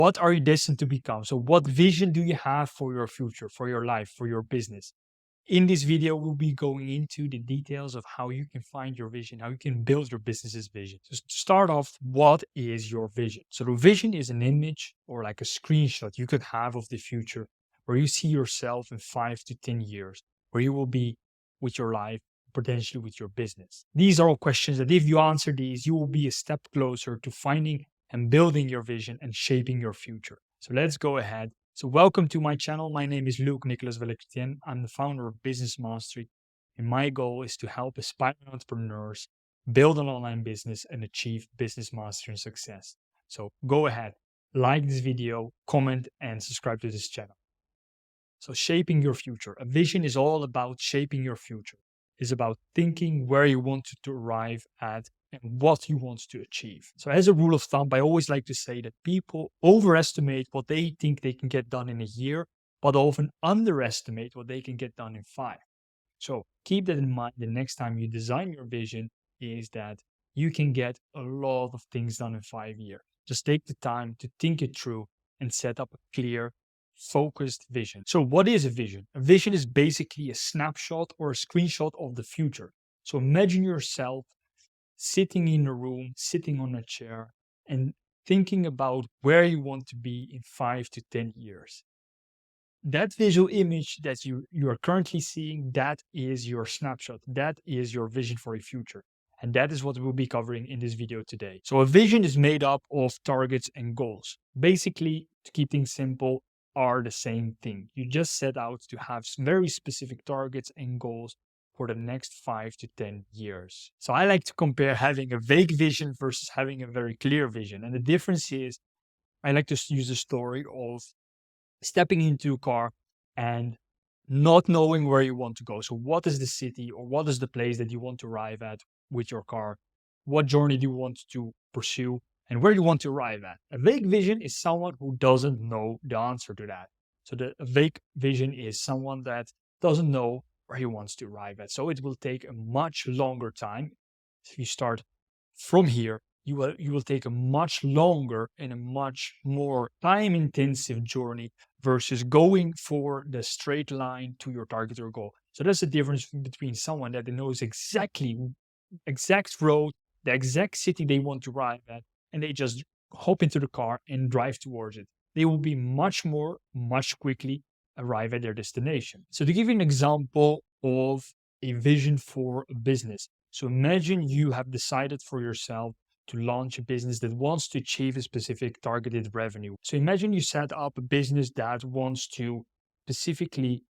What are you destined to become? So what vision do you have for your future, for your life, for your business? In this video, we'll be going into the details of how you can find your vision, how you can build your business's vision. So to start off, what is your vision? So the vision is an image or like a screenshot you could have of the future where you see yourself in 5 to 10 years, where you will be with your life, potentially with your business. These are all questions that if you answer these, you will be a step closer to finding and building your vision and shaping your future. So let's go ahead. So welcome to my channel. My name is Luc Nicolas Vellecretien. I'm the founder of Business Mastery, and my goal is to help aspiring entrepreneurs build an online business and achieve business mastery and success. So go ahead, like this video, comment, and subscribe to this channel. So shaping your future. A vision is all about shaping your future. It's about thinking where you want to arrive at and what you want to achieve. So as a rule of thumb, I always like to say that people overestimate what they think they can get done in a year, but often underestimate what they can get done in 5. So keep that in mind the next time you design your vision, is that you can get a lot of things done in 5 years. Just take the time to think it through and set up a clear, focused vision. So what is a vision? A vision is basically a snapshot or a screenshot of the future. So imagine yourself sitting in a room, sitting on a chair, and thinking about where you want to be in 5 to 10 years. That visual image that you are currently seeing, that is your snapshot. That is your vision for your future. And that is what we'll be covering in this video today. So a vision is made up of targets and goals. Basically, to keep things simple, are the same thing. You just set out to have some very specific targets and goals for the next 5 to 10 years. So I like to compare having a vague vision versus having a very clear vision. And the difference is, I like to use the story of stepping into a car and not knowing where you want to go. So what is the city or what is the place that you want to arrive at with your car? What journey do you want to pursue and where do you want to arrive at? A vague vision is someone who doesn't know the answer to that. So a vague vision is someone that doesn't know where he wants to arrive at. So it will take a much longer time. If you start from here, you will take a much longer and a much more time intensive journey versus going for the straight line to your target or goal. So that's the difference between someone that knows exact road, the exact city they want to arrive at, and they just hop into the car and drive towards it. They will be much quickly arrive at their destination. So to give you an example of a vision for a business. So imagine you have decided for yourself to launch a business that wants to achieve a specific targeted revenue. So imagine you set up a business that wants to specifically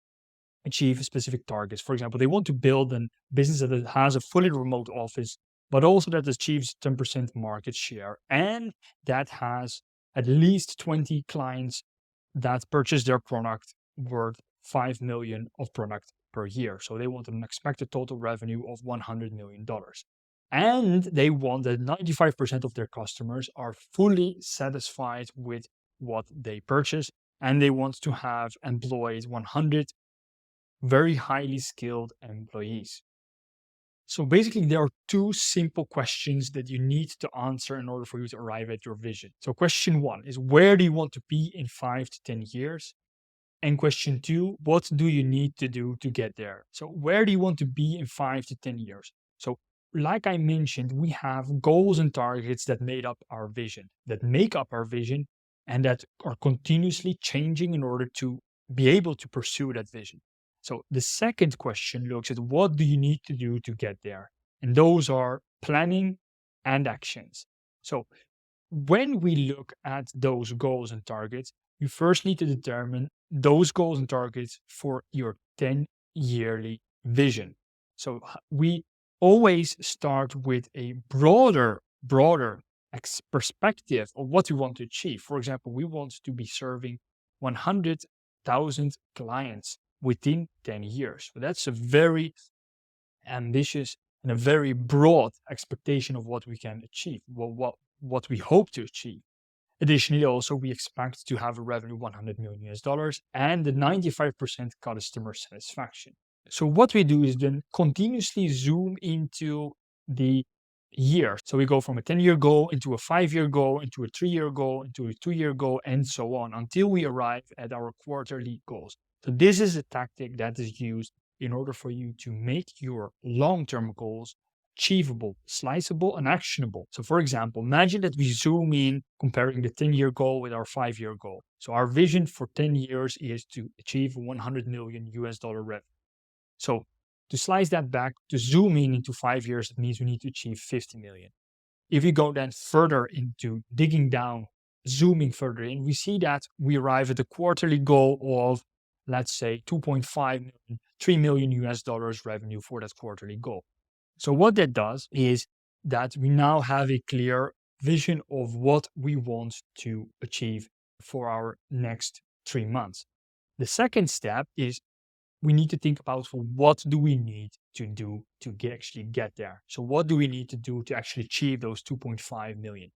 achieve specific targets. For example, they want to build a business that has a fully remote office, but also that achieves 10% market share and that has at least 20 clients that purchase their product worth 5 million of product per year. So they want an expected total revenue of $100 million. And they want that 95% of their customers are fully satisfied with what they purchase. And they want to have employed 100 very highly skilled employees. So basically, there are 2 simple questions that you need to answer in order for you to arrive at your vision. So question 1 is, where do you want to be in 5 to 10 years? And question 2, what do you need to do to get there? So where do you want to be in 5 to 10 years? So like I mentioned, we have goals and targets that make up our vision, and that are continuously changing in order to be able to pursue that vision. So the second question looks at what do you need to do to get there? And those are planning and actions. So when we look at those goals and targets, you first need to determine those goals and targets for your 10-yearly vision. So we always start with a broader perspective of what we want to achieve. For example, we want to be serving 100,000 clients within 10 years. So that's a very ambitious and a very broad expectation of what we can achieve, what we hope to achieve. Additionally, also, we expect to have a revenue $100 million and a 95% customer satisfaction. So what we do is then continuously zoom into the years. So we go from a 10-year goal into a 5-year goal, into a 3-year goal, into a 2-year goal, and so on until we arrive at our quarterly goals. So this is a tactic that is used in order for you to make your long-term goals achievable, sliceable, and actionable. So for example, imagine that we zoom in comparing the 10-year goal with our 5-year goal. So our vision for 10 years is to achieve 100 million US dollar revenue. So to slice that back, to zoom in into 5 years, it means we need to achieve 50 million. If we go then further into digging down, zooming further in, we see that we arrive at a quarterly goal of, let's say, 2.5 million, 3 million US dollars revenue for that quarterly goal. So what that does is that we now have a clear vision of what we want to achieve for our next 3 months. The second step is we need to think about, well, what do we need to do to actually get there? So what do we need to do to actually achieve those 2.5 million?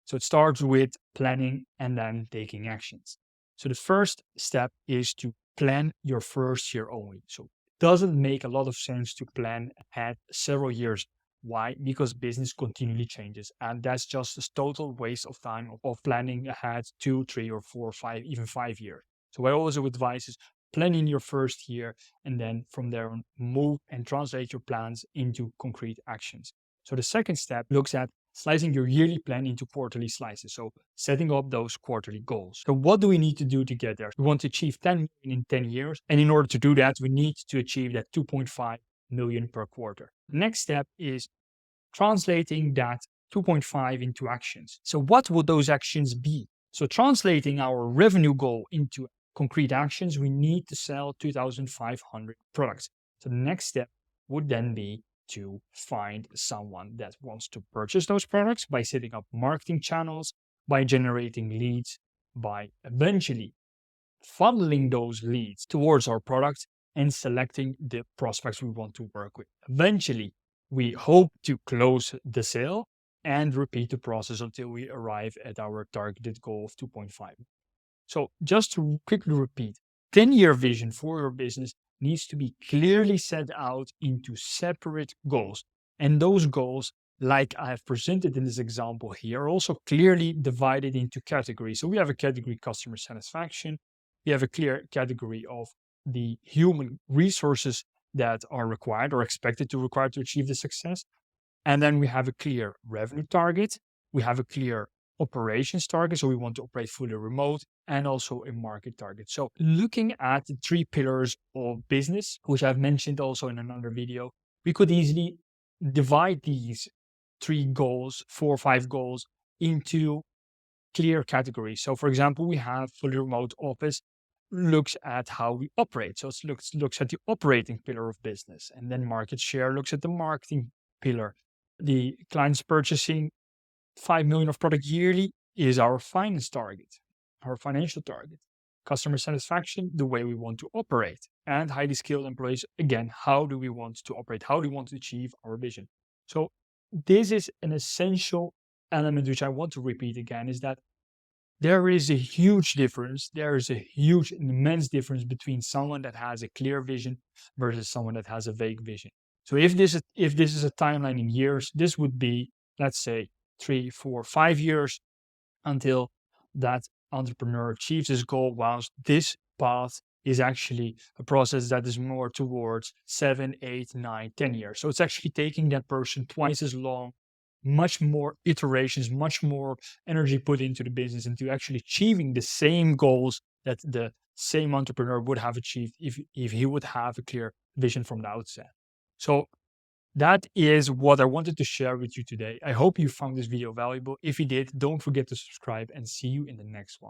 So it starts with planning and then taking actions. So the first step is to plan your first year only. So it doesn't make a lot of sense to plan ahead several years. Why? Because business continually changes. And that's just a total waste of time of planning ahead 2, 3, or 4, 5, even 5 years. So what I always advise is plan in your first year, and then from there on, move and translate your plans into concrete actions. So the second step looks at slicing your yearly plan into quarterly slices. So setting up those quarterly goals. So what do we need to do to get there? We want to achieve 10 million in 10 years. And in order to do that, we need to achieve that 2.5 million per quarter. The next step is translating that 2.5 into actions. So what would those actions be? So translating our revenue goal into concrete actions, we need to sell 2,500 products. So the next step would then be to find someone that wants to purchase those products by setting up marketing channels, by generating leads, by eventually funneling those leads towards our product and selecting the prospects we want to work with. Eventually, we hope to close the sale and repeat the process until we arrive at our targeted goal of 2.5. So just to quickly repeat, 10-year vision for your business needs to be clearly set out into separate goals. And those goals, like I have presented in this example here, are also clearly divided into categories. So we have a category customer satisfaction. We have a clear category of the human resources that are required or expected to require to achieve the success. And then we have a clear revenue target. We have a clear operations target. So we want to operate fully remote, and also a market target. So looking at the 3 pillars of business, which I've mentioned also in another video, we could easily divide these 3 goals, 4 or 5 goals into clear categories. So for example, we have fully remote office looks at how we operate. So it looks at the operating pillar of business, and then market share looks at the marketing pillar. The clients purchasing 5 million of product yearly is our finance target, our financial target. Customer satisfaction, the way we want to operate. And highly skilled employees, again, how do we want to operate? How do we want to achieve our vision? So this is an essential element which I want to repeat again, is that there is a huge difference. There is a huge, immense difference between someone that has a clear vision versus someone that has a vague vision. So if this is a timeline in years, this would be, let's say, 3, 4, 5 years until that entrepreneur achieves his goal, whilst this path is actually a process that is more towards 7, 8, 9, 10 years. So it's actually taking that person twice as long, much more iterations, much more energy put into the business, into actually achieving the same goals that the same entrepreneur would have achieved if he would have a clear vision from the outset. So that is what I wanted to share with you today. I hope you found this video valuable. If you did, don't forget to subscribe, and see you in the next one.